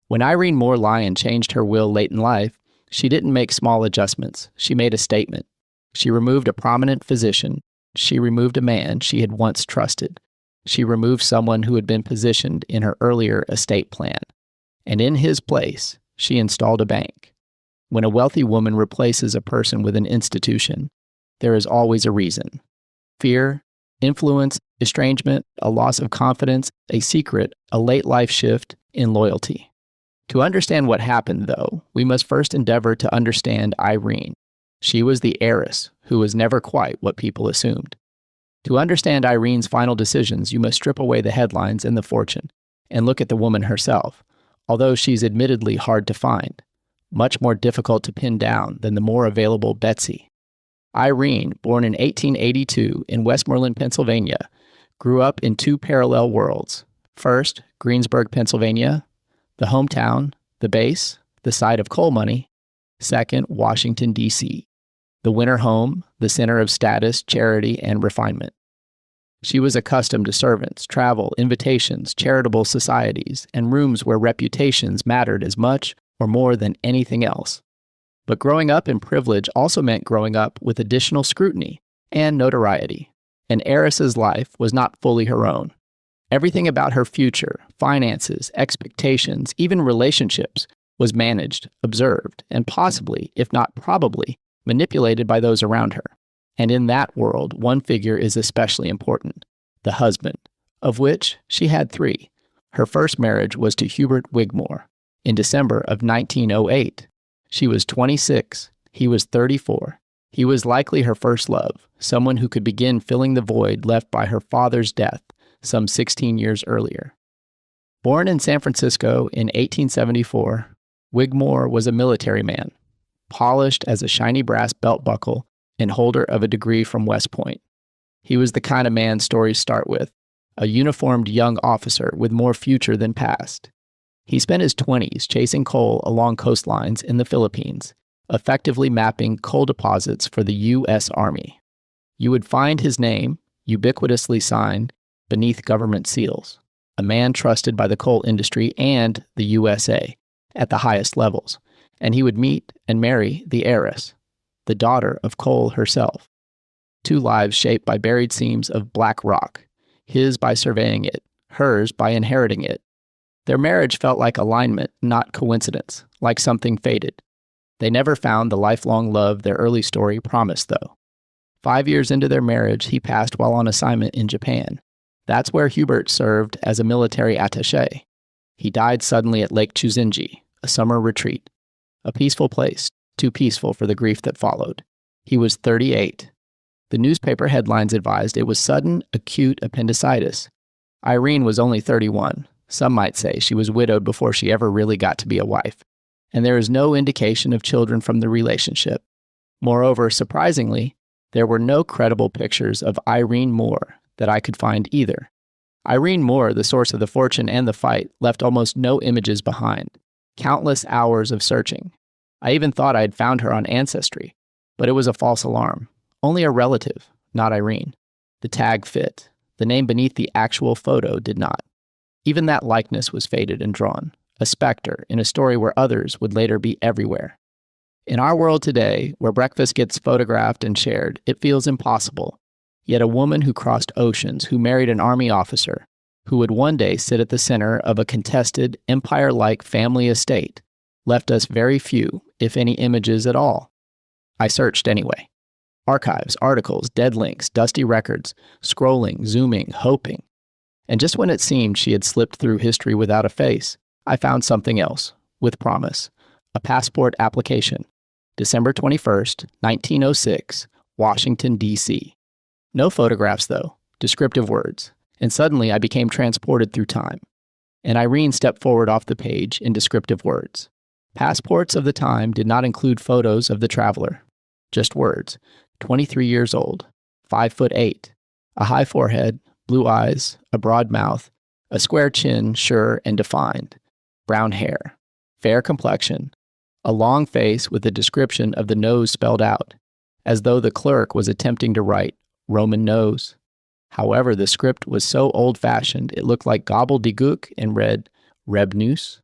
When Irene Moore Lyon changed her will late in life, she didn't make small adjustments. She made a statement. She removed a prominent physician. She removed a man she had once trusted. She removed someone who had been positioned in her earlier estate plan. And in his place, she installed a bank. When a wealthy woman replaces a person with an institution, there is always a reason. Fear, influence, estrangement, a loss of confidence, a secret, a late life shift in loyalty. To understand what happened, though, we must first endeavor to understand Irene. She was the heiress who was never quite what people assumed. To understand Irene's final decisions, you must strip away the headlines and the fortune and look at the woman herself, although she's admittedly hard to find, much more difficult to pin down than the more available Betsy. Irene, born in 1882 in Westmoreland, Pennsylvania, grew up in two parallel worlds. First, Greensburg, Pennsylvania, the hometown, the base, the site of coal money. Second, Washington, D.C., the winter home, the center of status, charity, and refinement. She was accustomed to servants, travel, invitations, charitable societies, and rooms where reputations mattered as much or more than anything else. But growing up in privilege also meant growing up with additional scrutiny and notoriety. An heiress's life was not fully her own. Everything about her future, finances, expectations, even relationships, was managed, observed, and possibly, if not probably, manipulated by those around her. And in that world, one figure is especially important, the husband, of which she had three. Her first marriage was to Hubert Wigmore in December of 1908. She was 26, he was 34. He was likely her first love, someone who could begin filling the void left by her father's death some 16 years earlier. Born in San Francisco in 1874, Wigmore was a military man, polished as a shiny brass belt buckle and holder of a degree from West Point. He was the kind of man stories start with, a uniformed young officer with more future than past. He spent his 20s chasing coal along coastlines in the Philippines, effectively mapping coal deposits for the U.S. Army. You would find his name, ubiquitously signed, beneath government seals, a man trusted by the coal industry and the USA at the highest levels, and he would meet and marry the heiress, the daughter of coal herself. Two lives shaped by buried seams of black rock, his by surveying it, hers by inheriting it. Their marriage felt like alignment, not coincidence, like something fated. They never found the lifelong love their early story promised, though. 5 years into their marriage, he passed while on assignment in Japan. That's where Hubert served as a military attaché. He died suddenly at Lake Chuzenji, a summer retreat. A peaceful place, too peaceful for the grief that followed. He was 38. The newspaper headlines advised it was sudden, acute appendicitis. Irene was only 31. Some might say she was widowed before she ever really got to be a wife. And there is no indication of children from the relationship. Moreover, surprisingly, there were no credible pictures of Irene Moore that I could find either. Irene Moore, the source of the fortune and the fight, left almost no images behind. Countless hours of searching. I even thought I had found her on Ancestry, but it was a false alarm. Only a relative, not Irene. The tag fit. The name beneath the actual photo did not. Even that likeness was faded and drawn, a specter in a story where others would later be everywhere. In our world today, where breakfast gets photographed and shared, it feels impossible. Yet a woman who crossed oceans, who married an army officer, who would one day sit at the center of a contested, empire-like family estate, left us very few, if any, images at all. I searched anyway. Archives, articles, dead links, dusty records, scrolling, zooming, hoping. And just when it seemed she had slipped through history without a face, I found something else, with promise. A passport application. December 21st, 1906, Washington, D.C. No photographs, though, descriptive words, and suddenly I became transported through time. And Irene stepped forward off the page in descriptive words. Passports of the time did not include photos of the traveler, just words. 23 years old, 5'8", a high forehead, blue eyes, a broad mouth, a square chin, sure and defined, brown hair, fair complexion, a long face with a description of the nose spelled out, as though the clerk was attempting to write Roman nose. However, the script was so old-fashioned it looked like gobbledygook and read Rebnus.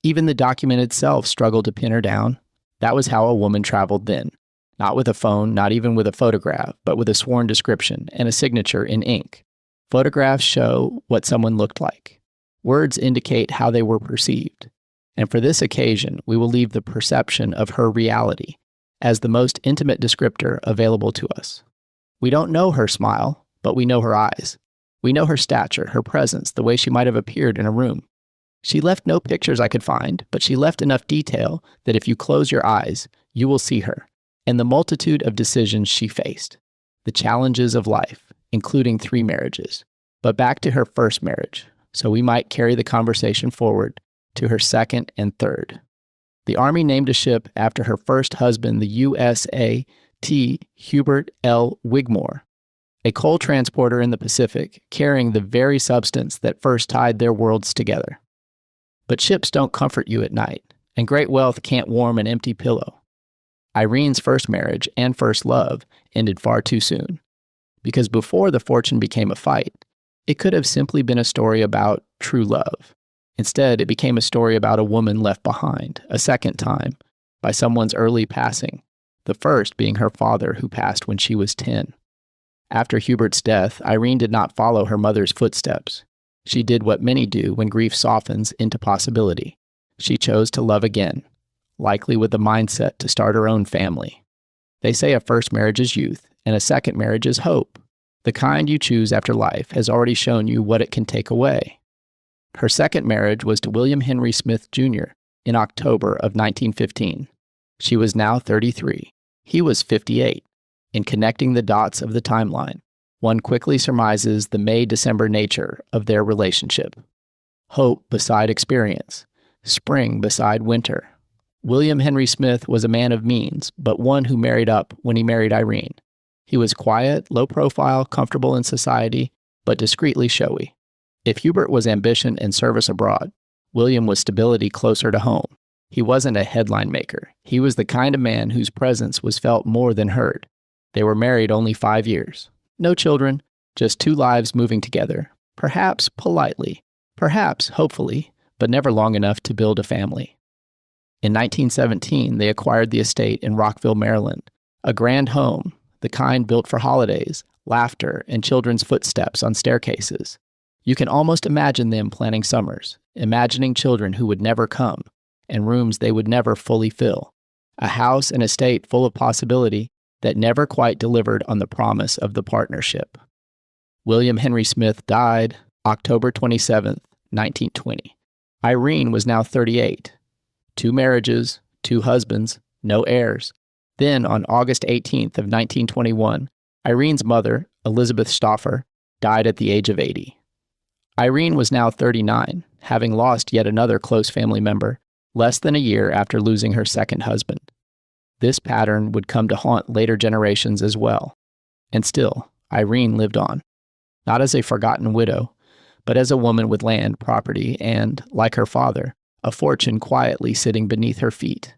Even the document itself struggled to pin her down. That was how a woman traveled then. Not with a phone, not even with a photograph, but with a sworn description and a signature in ink. Photographs show what someone looked like. Words indicate how they were perceived. And for this occasion, we will leave the perception of her reality as the most intimate descriptor available to us. We don't know her smile, but we know her eyes. We know her stature, her presence, the way she might have appeared in a room. She left no pictures I could find, but she left enough detail that if you close your eyes, you will see her, and the multitude of decisions she faced, the challenges of life, including 3 marriages. But back to her first marriage, so we might carry the conversation forward to her second and third. The Army named a ship after her first husband, the USAT Hubert L. Wigmore, a coal transporter in the Pacific, carrying the very substance that first tied their worlds together. But ships don't comfort you at night, and great wealth can't warm an empty pillow. Irene's first marriage and first love ended far too soon, because before the fortune became a fight, it could have simply been a story about true love. Instead, it became a story about a woman left behind, a second time, by someone's early passing, the first being her father who passed when she was 10. After Hubert's death, Irene did not follow her mother's footsteps. She did what many do when grief softens into possibility. She chose to love again, likely with the mindset to start her own family. They say a first marriage is youth, and a second marriage is hope. The kind you choose after life has already shown you what it can take away. Her second marriage was to William Henry Smith, Jr. in October of 1915. She was now 33. He was 58. In connecting the dots of the timeline, one quickly surmises the May-December nature of their relationship. Hope beside experience. Spring beside winter. William Henry Smith was a man of means, but one who married up when he married Irene. He was quiet, low profile, comfortable in society, but discreetly showy. If Hubert was ambition and service abroad, William was stability closer to home. He wasn't a headline maker. He was the kind of man whose presence was felt more than heard. They were married only 5 years. No children, just 2 lives moving together, perhaps politely, perhaps hopefully, but never long enough to build a family. In 1917, they acquired the estate in Rockville, Maryland, a grand home, the kind built for holidays, laughter, and children's footsteps on staircases. You can almost imagine them planning summers, imagining children who would never come, and rooms they would never fully fill. A house and estate full of possibility that never quite delivered on the promise of the partnership. William Henry Smith died October 27, 1920. Irene was now 38. 2 marriages, 2 husbands, no heirs. Then, on August 18th of 1921, Irene's mother, Elizabeth Stauffer, died at the age of 80. Irene was now 39, having lost yet another close family member, less than a year after losing her second husband. This pattern would come to haunt later generations as well. And still, Irene lived on. Not as a forgotten widow, but as a woman with land, property, and, like her father, a fortune quietly sitting beneath her feet.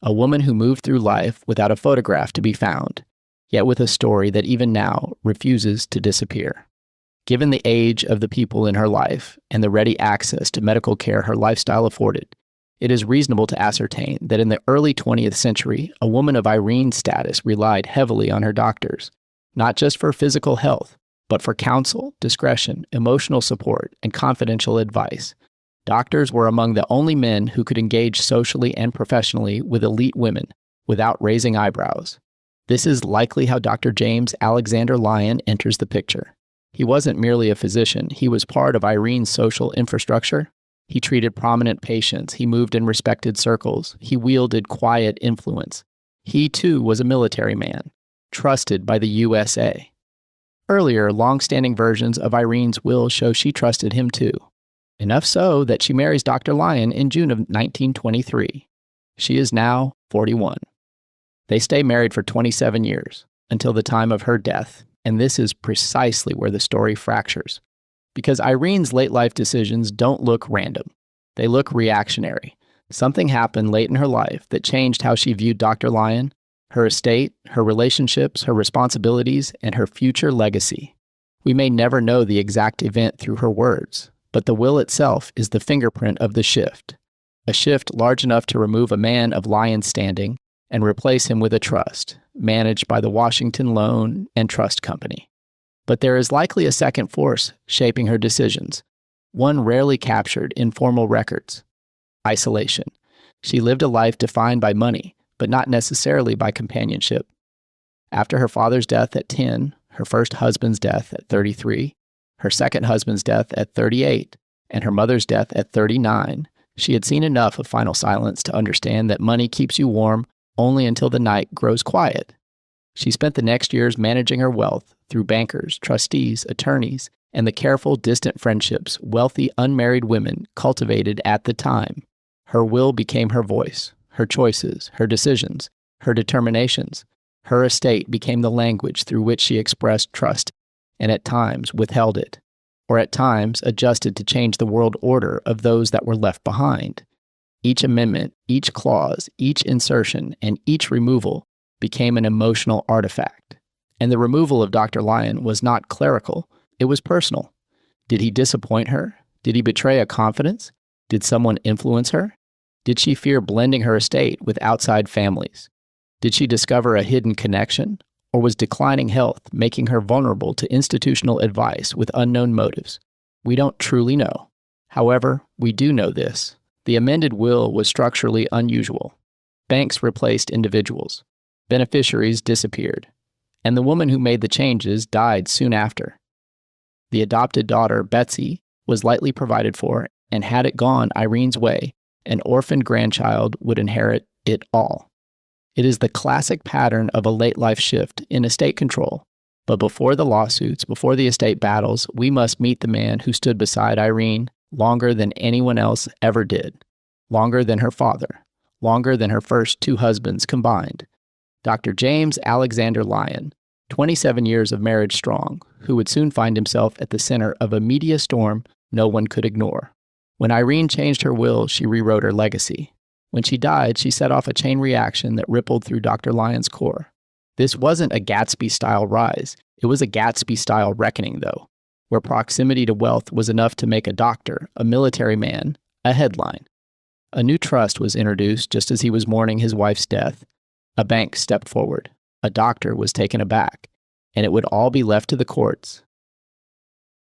A woman who moved through life without a photograph to be found, yet with a story that even now refuses to disappear. Given the age of the people in her life and the ready access to medical care her lifestyle afforded, it is reasonable to ascertain that in the early 20th century, a woman of Irene's status relied heavily on her doctors, not just for physical health, but for counsel, discretion, emotional support, and confidential advice. Doctors were among the only men who could engage socially and professionally with elite women without raising eyebrows. This is likely how Dr. James Alexander Lyon enters the picture. He wasn't merely a physician, he was part of Irene's social infrastructure. He treated prominent patients, he moved in respected circles, he wielded quiet influence. He too was a military man, trusted by the USA. Earlier, long-standing versions of Irene's will show she trusted him too. Enough so that she marries Dr. Lyon in June of 1923. She is now 41. They stay married for 27 years, until the time of her death, and this is precisely where the story fractures. Because Irene's late life decisions don't look random. They look reactionary. Something happened late in her life that changed how she viewed Dr. Lyon, her estate, her relationships, her responsibilities, and her future legacy. We may never know the exact event through her words, but the will itself is the fingerprint of the shift. a shift large enough to remove a man of Lyon's standing and replace him with a trust, managed by the Washington Loan and Trust Company. But there is likely a second force shaping her decisions, one rarely captured in formal records: isolation. She lived a life defined by money, but not necessarily by companionship. After her father's death at 10, her first husband's death at 33, her second husband's death at 38, and her mother's death at 39, she had seen enough of final silence to understand that money keeps you warm only until the night grows quiet. She spent the next years managing her wealth through bankers, trustees, attorneys, and the careful, distant friendships wealthy, unmarried women cultivated at the time. Her will became her voice, her choices, her decisions, her determinations. Her estate became the language through which she expressed trust, and at times withheld it, or at times adjusted to change the world order of those that were left behind. Each amendment, each clause, each insertion, and each removal became an emotional artifact. And the removal of Dr. Lyon was not clerical, it was personal. Did he disappoint her? Did he betray a confidence? Did someone influence her? Did she fear blending her estate with outside families? Did she discover a hidden connection? Or was declining health making her vulnerable to institutional advice with unknown motives? We don't truly know. However, we do know this: the amended will was structurally unusual. Banks replaced individuals. Beneficiaries disappeared. And the woman who made the changes died soon after. The adopted daughter, Betsy, was lightly provided for, and had it gone Irene's way, an orphaned grandchild would inherit it all. It is the classic pattern of a late life shift in estate control. But before the lawsuits, before the estate battles, we must meet the man who stood beside Irene longer than anyone else ever did, longer than her father, longer than her first two husbands combined. Dr. James Alexander Lyon, 27 years of marriage strong, who would soon find himself at the center of a media storm no one could ignore. When Irene changed her will, she rewrote her legacy. When she died, she set off a chain reaction that rippled through Dr. Lyon's core. This wasn't a Gatsby-style rise. It was a Gatsby-style reckoning, though, where proximity to wealth was enough to make a doctor, a military man, a headline. A new trust was introduced just as he was mourning his wife's death. A bank stepped forward. A doctor was taken aback. And it would all be left to the courts.